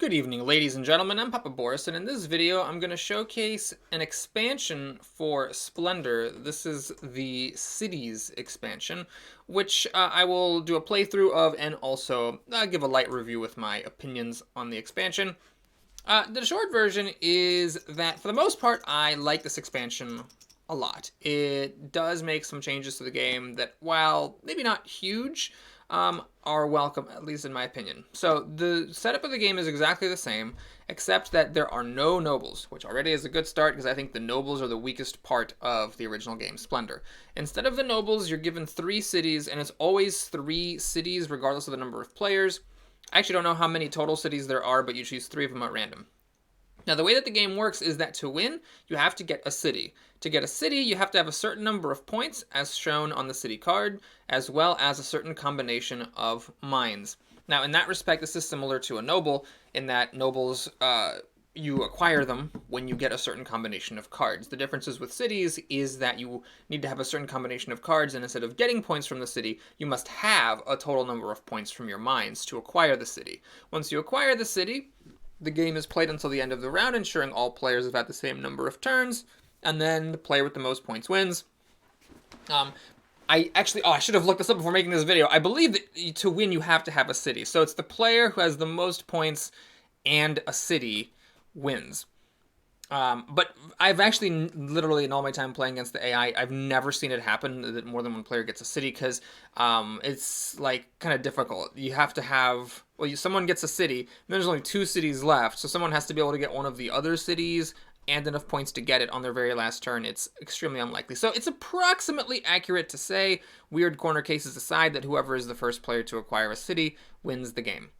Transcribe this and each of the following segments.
Good evening, ladies and gentlemen. I'm Papa Boris, and in this video, I'm going to showcase an expansion for Splendor. This is the Cities expansion, which I will do a playthrough of and also give a light review with my opinions on the expansion. The short version is that, for the most part, I like this expansion a lot. It does make some changes to the game that, while maybe not huge, are welcome, at least in my opinion. So the setup of the game is exactly the same, except that there are no nobles, which already is a good start because I think the nobles are the weakest part of the original game, Splendor. Instead of the nobles, you're given 3 cities, and it's always 3 cities regardless of the number of players. I actually don't know how many total cities there are, but you choose 3 of them at random. Now, the way that the game works is that to win, you have to get a city. To get a city, you have to have a certain number of points, as shown on the city card, as well as a certain combination of mines. Now, in that respect, this is similar to a noble, in that nobles, you acquire them when you get a certain combination of cards. The differences with cities is that you need to have a certain combination of cards, and instead of getting points from the city, you must have a total number of points from your mines to acquire the city. Once you acquire the city, the game is played until the end of the round, ensuring all players have had the same number of turns, and then the player with the most points wins. I should have looked this up before making this video. I believe that to win, you have to have a city. So it's the player who has the most points and a city wins. But I've actually, literally in all my time playing against the AI, I've never seen it happen that more than one player gets a city, because it's like kind of difficult. You have to have, well, someone gets a city, and there's only 2 cities left, so someone has to be able to get one of the other cities and enough points to get it on their very last turn. It's extremely unlikely. So it's approximately accurate to say, weird corner cases aside, that whoever is the first player to acquire a city wins the game.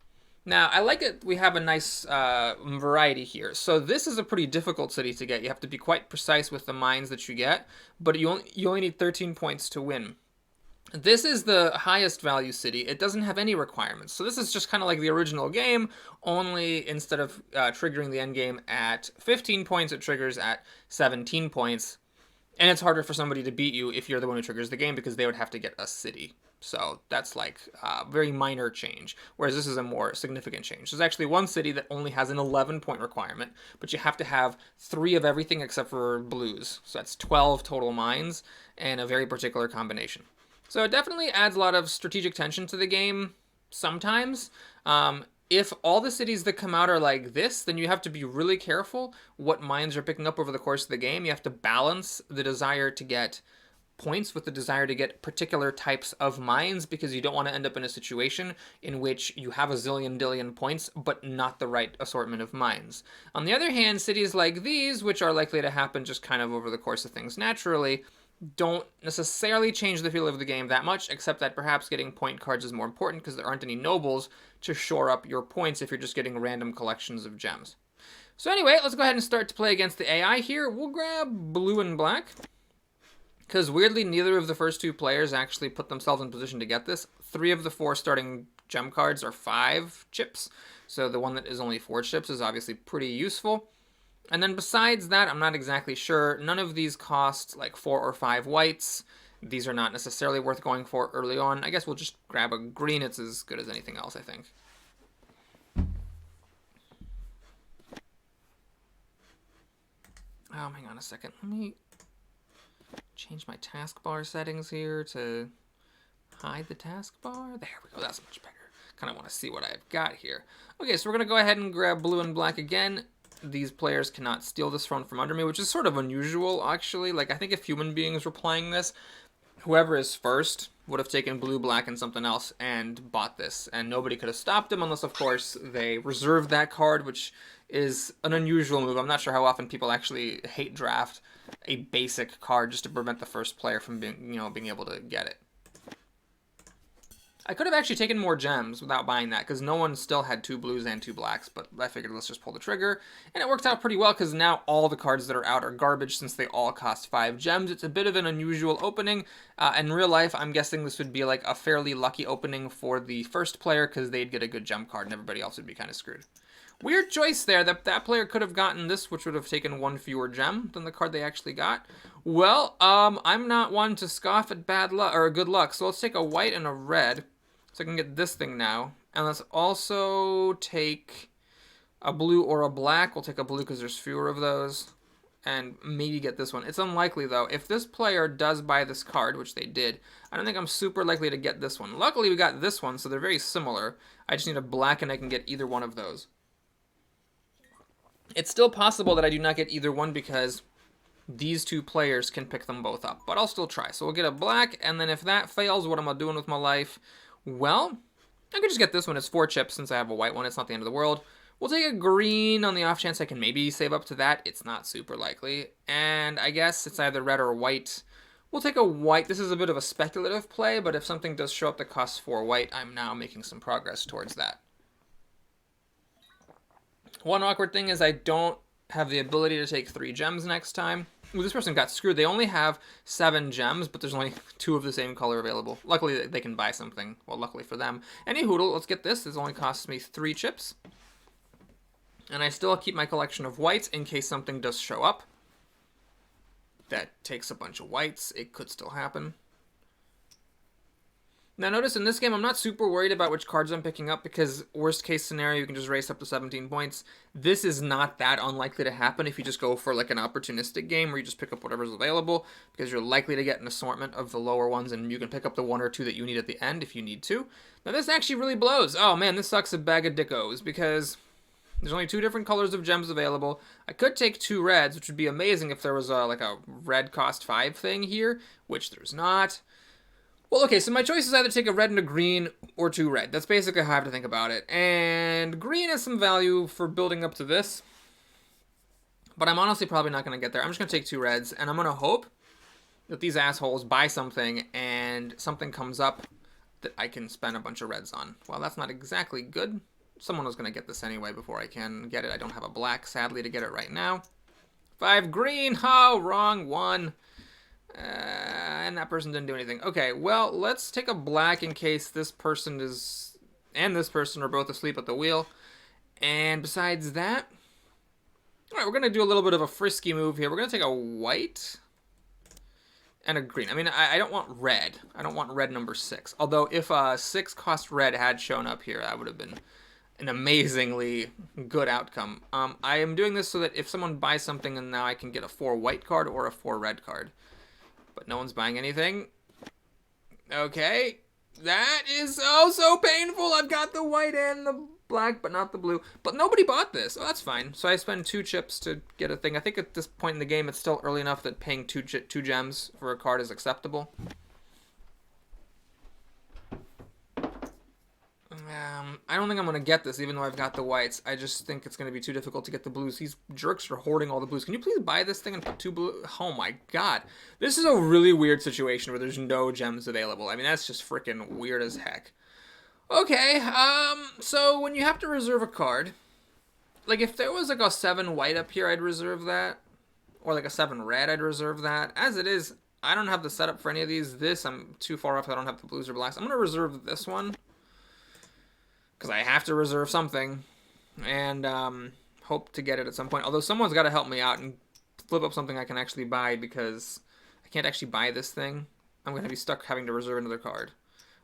Now, I like it. We have a nice variety here. So this is a pretty difficult city to get. You have to be quite precise with the mines that you get, but you only need 13 points to win. This is the highest value city. It doesn't have any requirements. So this is just kind of like the original game, only instead of triggering the end game at 15 points, it triggers at 17 points. And it's harder for somebody to beat you if you're the one who triggers the game, because they would have to get a city. So that's like a very minor change, whereas this is a more significant change. There's actually one city that only has an 11-point requirement, but you have to have 3 of everything except for blues. So that's 12 total mines and a very particular combination. So it definitely adds a lot of strategic tension to the game sometimes. If all the cities that come out are like this, then you have to be really careful what mines you're picking up over the course of the game. You have to balance the desire to get points with the desire to get particular types of mines, because you don't want to end up in a situation in which you have a zillion points but not the right assortment of mines. On the other hand, cities like these, which are likely to happen just kind of over the course of things naturally, don't necessarily change the feel of the game that much, except that perhaps getting point cards is more important because there aren't any nobles to shore up your points if you're just getting random collections of gems. So anyway, let's go ahead and start to play against the AI here. We'll grab blue and black, because weirdly, neither of the first 2 players actually put themselves in position to get this. 3 of the 4 starting gem cards are 5 chips, so the one that is only 4 chips is obviously pretty useful. And then besides that, I'm not exactly sure. None of these cost like 4 or 5 whites. These are not necessarily worth going for early on. I guess we'll just grab a green. It's as good as anything else, I think. Hang on a second. Let me change my taskbar settings here to hide the taskbar. There we go. That's much better. Kind of want to see what I've got here. Okay, so we're going to go ahead and grab blue and black again. These players cannot steal this throne from under me, which is sort of unusual, actually. Like, I think if human beings were playing this, whoever is first would have taken blue, black, and something else and bought this, and nobody could have stopped them unless, of course, they reserved that card, which is an unusual move. I'm not sure how often people actually hate draft a basic card just to prevent the first player from being able to get it. I could have actually taken more gems without buying that, because no one still had 2 blues and 2 blacks, but I figured let's just pull the trigger. And it worked out pretty well, because now all the cards that are out are garbage since they all cost 5 gems. It's a bit of an unusual opening. In real life, I'm guessing this would be like a fairly lucky opening for the first player, because they'd get a good gem card and everybody else would be kind of screwed. Weird choice there. That player could have gotten this, which would have taken 1 fewer gem than the card they actually got. Well, I'm not one to scoff at bad luck or good luck, so let's take a white and a red. So I can get this thing now. And let's also take A blue or a black. We'll take a blue because there's fewer of those. And maybe get this one. It's unlikely, though. If this player does buy this card, which they did, I don't think I'm super likely to get this one. Luckily, we got this one, so they're very similar. I just need a black, and I can get either one of those. It's still possible that I do not get either one because these two players can pick them both up. But I'll still try. So we'll get a black, and then if that fails, what am I doing with my life? Well, I could just get this one. It's 4 chips since I have a white one. It's not the end of the world. We'll take a green on the off chance I can maybe save up to that. It's not super likely. And I guess it's either red or white. We'll take a white. This is a bit of a speculative play, but if something does show up that costs 4 white, I'm now making some progress towards that. One awkward thing is I don't have the ability to take 3 gems next time. Ooh, this person got screwed. They only have 7 gems, but there's only 2 of the same color available. Luckily, they can buy something. Well, luckily for them. Any hoodle, let's get this. This only costs me 3 chips. And I still keep my collection of whites in case something does show up. That takes a bunch of whites. It could still happen. Now notice in this game, I'm not super worried about which cards I'm picking up because worst case scenario, you can just race up to 17 points. This is not that unlikely to happen if you just go for like an opportunistic game where you just pick up whatever's available because you're likely to get an assortment of the lower ones and you can pick up the 1 or 2 that you need at the end if you need to. Now this actually really blows. Oh man, this sucks a bag of dickos because there's only 2 different colors of gems available. I could take 2 reds, which would be amazing if there was like a red cost 5 thing here, which there's not. Well, okay, so my choice is either take a red and a green or 2 red. That's basically how I have to think about it. And green has some value for building up to this. But I'm honestly probably not going to get there. I'm just going to take 2 reds, and I'm going to hope that these assholes buy something and something comes up that I can spend a bunch of reds on. Well, that's not exactly good. Someone was going to get this anyway before I can get it. I don't have a black, sadly, to get it right now. 5 green. Oh, wrong one. And that person didn't do anything. Okay, well, let's take a black in case this person and this person are both asleep at the wheel. And besides that, all right, we're going to do a little bit of a frisky move here. We're going to take a white and a green. I mean, I don't want red. I don't want red number 6. Although if 6 cost red had shown up here, that would have been an amazingly good outcome. I am doing this so that if someone buys something, and now I can get a 4 white card or a 4 red card. But no one's buying anything. Okay. That is oh so painful. I've got the white and the black, but not the blue. But nobody bought this. Oh, that's fine. So I spend 2 chips to get a thing. I think at this point in the game, it's still early enough that paying 2 gems for a card is acceptable. I don't think I'm going to get this, even though I've got the whites. I just think it's going to be too difficult to get the blues. These jerks are hoarding all the blues. Can you please buy this thing and put 2 blue? Oh my god. This is a really weird situation where there's no gems available. I mean, that's just freaking weird as heck. Okay, so when you have to reserve a card, like if there was like a 7 white up here, I'd reserve that. Or like a 7 red, I'd reserve that. As it is, I don't have the setup for any of these. This, I'm too far off. I don't have the blues or blacks. I'm going to reserve this one. Because I have to reserve something, and hope to get it at some point. Although someone's got to help me out and flip up something I can actually buy, because I can't actually buy this thing. I'm going to be stuck having to reserve another card.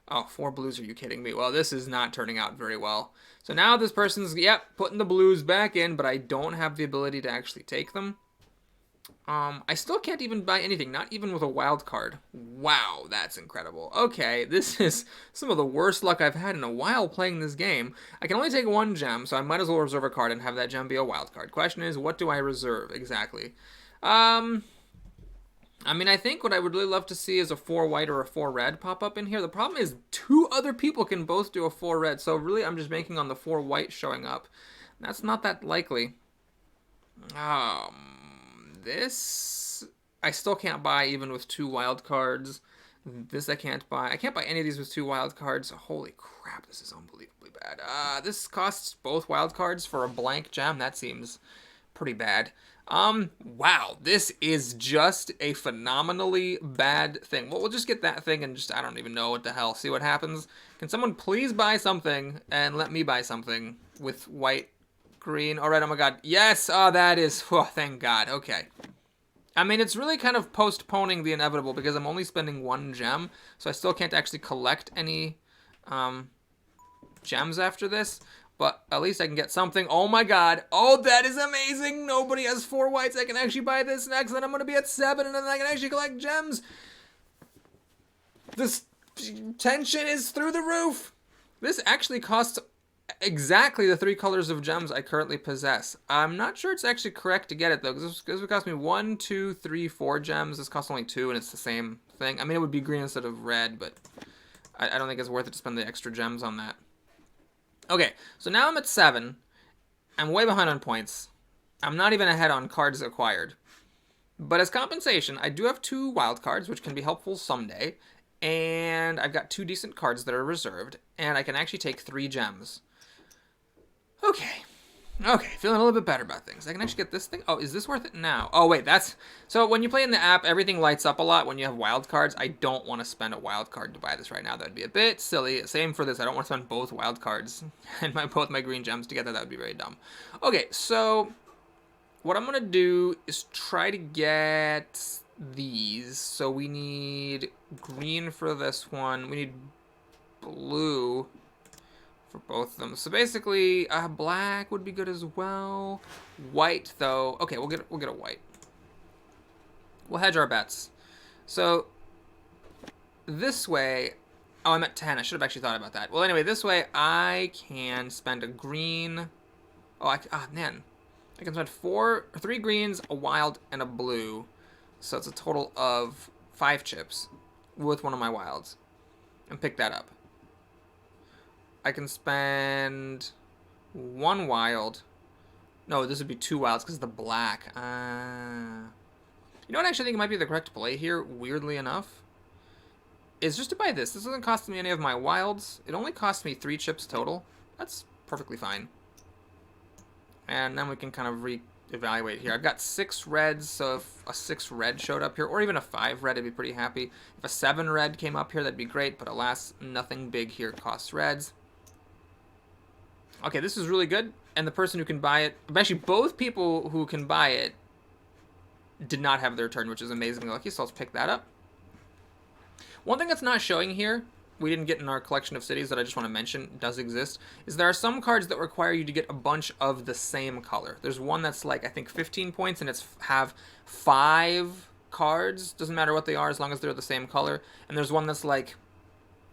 Oh, 4 blues, are you kidding me? Well, this is not turning out very well. So now this person's, putting the blues back in, but I don't have the ability to actually take them. I still can't even buy anything, not even with a wild card. Wow, that's incredible. Okay, this is some of the worst luck I've had in a while playing this game. I can only take 1 gem, so I might as well reserve a card and have that gem be a wild card. Question is, what do I reserve exactly? I mean, I think what I would really love to see is a 4 white or a 4 red pop up in here. The problem is 2 other people can both do a 4 red, so really I'm just banking on the 4 white showing up. That's not that likely. This I still can't buy even with 2 wild cards. This I can't buy. I can't buy any of these with 2 wild cards. Holy crap, this is unbelievably bad. This costs both wild cards for a blank gem. That seems pretty bad. Wow, this is just a phenomenally bad thing. Well, we'll just get that thing and just, I don't even know what the hell. See what happens. Can someone please buy something and let me buy something with white, green, all right, oh my god, yes, oh, that is, oh, thank god, okay. I mean, it's really kind of postponing the inevitable because I'm only spending 1 gem, so I still can't actually collect any gems after this. But at least I can get something. Oh my god. Oh, that is amazing. Nobody has 4 whites. I can actually buy this next. Then I'm going to be at 7. And then I can actually collect gems. This tension is through the roof. This actually costs exactly the 3 colors of gems I currently possess. I'm not sure it's actually correct to get it, though, because this would cost me 1, 2, 3, 4 gems. This costs only 2, and it's the same thing. I mean, it would be green instead of red, but I don't think it's worth it to spend the extra gems on that. Okay, so now I'm at 7. I'm way behind on points. I'm not even ahead on cards acquired. But as compensation, I do have 2 wild cards, which can be helpful someday. And I've got 2 decent cards that are reserved. And I can actually take 3 gems. Okay. Okay, feeling a little bit better about things. I can actually get this thing. Oh, is this worth it now? Oh, wait, that's... So when you play in the app, everything lights up a lot when you have wild cards. I don't want to spend a wild card to buy this right now. That would be a bit silly. Same for this. I don't want to spend both wild cards and both my green gems together. That would be very dumb. Okay, so what I'm going to do is try to get these. So we need green for this one. We need blue for both of them. So basically, black would be good as well. White, though. Okay, we'll get a white. We'll hedge our bets. So this way, oh, I'm at 10. I should have actually thought about that. Well, anyway, this way I can spend a green. Oh, man, I can spend 3 greens, a wild, and a blue. So it's a total of 5 chips with one of my wilds, and pick that up. I can spend 1 wild. No, this would be 2 wilds because of the black. You know what I actually think might be the correct play here, weirdly enough? Is just to buy this. This doesn't cost me any of my wilds. It only costs me 3 chips total. That's perfectly fine. And then we can kind of re-evaluate here. I've got 6 reds, so if a 6 red showed up here, or even a 5 red, I'd be pretty happy. If a 7 red came up here, that'd be great, but alas, nothing big here costs reds. Okay, this is really good, and the person who can buy it, actually both people who can buy it did not have their turn, which is amazingly lucky, so let's pick that up. One thing that's not showing here, we didn't get in our collection of cities that I just want to mention, does exist, is there are some cards that require you to get a bunch of the same color. There's one that's like, I think 15 points, and it's have 5 cards, doesn't matter what they are as long as they're the same color, and there's one that's like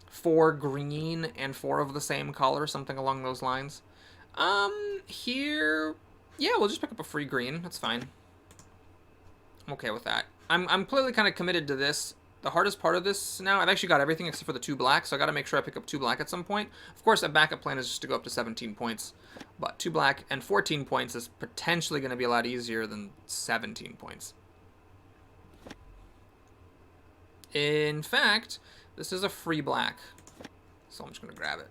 4 green and 4 of the same color, something along those lines. Here, yeah, we'll just pick up a free green. That's fine. I'm okay with that. I'm clearly kind of committed to this. The hardest part of this now, I've actually got everything except for the 2 black, so I got to make sure I pick up 2 black at some point. Of course, a backup plan is just to go up to 17 points, but 2 black and 14 points is potentially going to be a lot easier than 17 points. In fact, this is a free black, so I'm just going to grab it.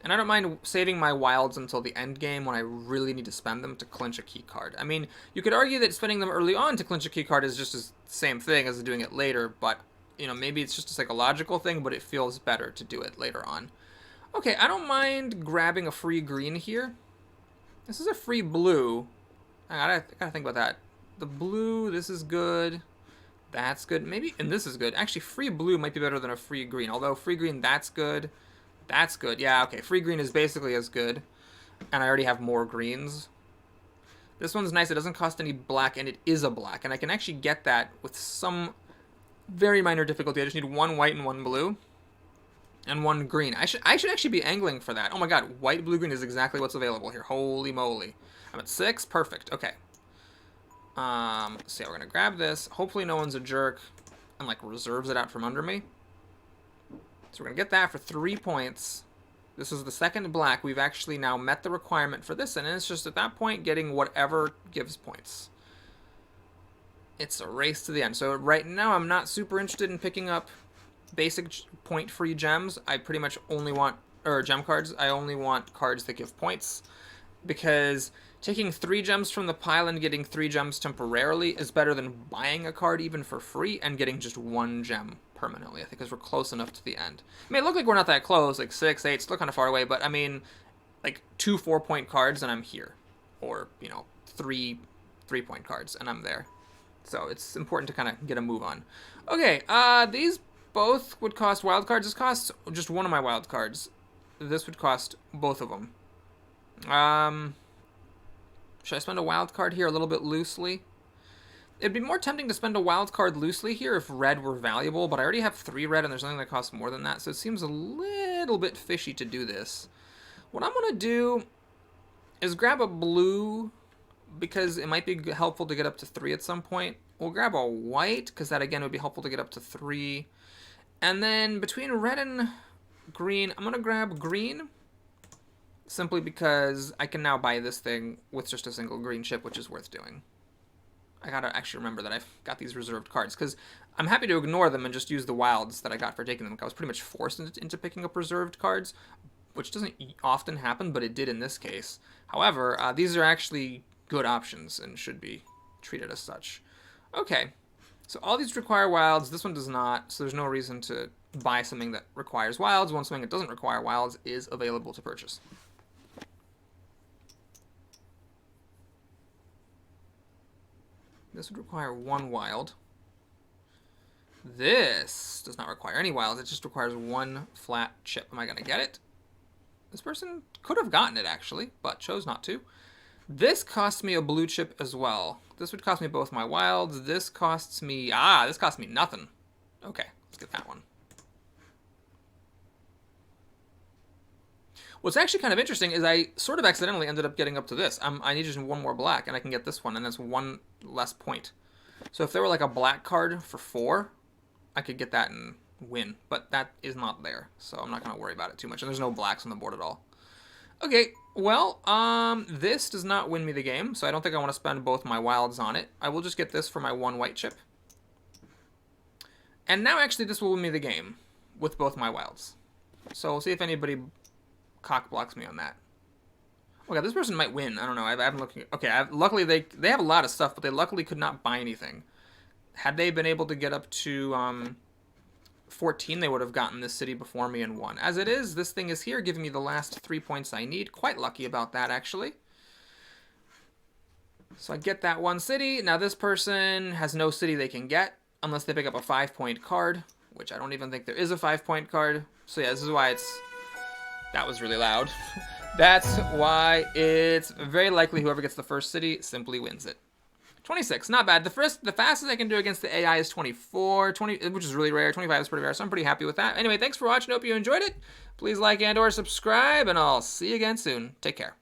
And I don't mind saving my wilds until the end game when I really need to spend them to clinch a key card. I mean, you could argue that spending them early on to clinch a key card is just the same thing as doing it later, but, you know, maybe it's just a psychological thing, but it feels better to do it later on. Okay, I don't mind grabbing a free green here. This is a free blue. I gotta think about that. The blue, this is good. That's good. Maybe, and this is good. Actually, free blue might be better than a free green, although free green, that's good. That's good. Yeah, okay. Free green is basically as good. And I already have more greens. This one's nice. It doesn't cost any black, and it is a black. And I can actually get that with some very minor difficulty. I just need 1 white and 1 blue. And 1 green. I should actually be angling for that. Oh my god. White, blue, green is exactly what's available here. Holy moly. I'm at 6. Perfect. Okay. Let's see. We're going to grab this. Hopefully no one's a jerk and, like, reserves it out from under me. So we're going to get that for 3 points. This is the second black. We've actually now met the requirement for this, and it's just at that point getting whatever gives points. It's a race to the end. So right now I'm not super interested in picking up basic point-free gems. I pretty much only want, or gem cards, I only want cards that give points, because taking 3 gems from the pile and getting 3 gems temporarily is better than buying a card even for free and getting just 1 gem permanently. I think because we're close enough to the end. I mean, it looked like we're not that close, like 6, 8, still kind of far away, but I mean, like 2 4-point cards and I'm here. Or, you know, 3 3-point cards and I'm there. So it's important to kind of get a move on. Okay, these both would cost wild cards. This costs just 1 of my wild cards. this would cost both of them. Should I spend a wild card here a little bit loosely? It'd be more tempting to spend a wild card loosely here if red were valuable, but I already have 3 red and there's nothing that costs more than that, so it seems a little bit fishy to do this. What I'm going to do is grab a blue, because it might be helpful to get up to 3 at some point. We'll grab a white, because that again would be helpful to get up to 3. And then between red and green, I'm going to grab green, simply because I can now buy this thing with just a single green chip, which is worth doing. I gotta actually remember that I've got these reserved cards, because I'm happy to ignore them and just use the wilds that I got for taking them. I was pretty much forced into picking up reserved cards, which doesn't often happen, but it did in this case. However, these are actually good options and should be treated as such. Okay, so all these require wilds. This one does not, so there's no reason to buy something that requires wilds. One something that doesn't require wilds is available to purchase. This would require 1 wild. This does not require any wilds. It just requires 1 flat chip. Am I going to get it? This person could have gotten it, actually, but chose not to. This costs me a blue chip as well. This would cost me both my wilds. This costs me... this costs me nothing. Okay, let's get that one. What's actually kind of interesting is I sort of accidentally ended up getting up to this. I need just 1 more black, and I can get this one, and that's 1 less point. So if there were like a black card for 4, I could get that and win. But that is not there, so I'm not going to worry about it too much. And there's no blacks on the board at all. Okay, well, this does not win me the game, so I don't think I want to spend both my wilds on it. I will just get this for my 1 white chip. And now actually this will win me the game with both my wilds. So we'll see if anybody cock blocks me on that. Oh god, this person might win. I don't know. I haven't looked. Okay, luckily they have a lot of stuff, but they luckily could not buy anything. Had they been able to get up to 14, they would have gotten this city before me and won. As it is, this thing is here, giving me the last 3 points I need. Quite lucky about that, actually. So I get that 1 city. Now this person has no city they can get unless they pick up a 5-point card, which I don't even think there is a 5-point card. So yeah, this is why it's... That was really loud. That's why it's very likely whoever gets the first city simply wins it. 26, not bad. The fastest I can do against the AI is 24, which is really rare. 25 is pretty rare, so I'm pretty happy with that. Anyway, thanks for watching. Hope you enjoyed it. Please like and/or subscribe, and I'll see you again soon. Take care.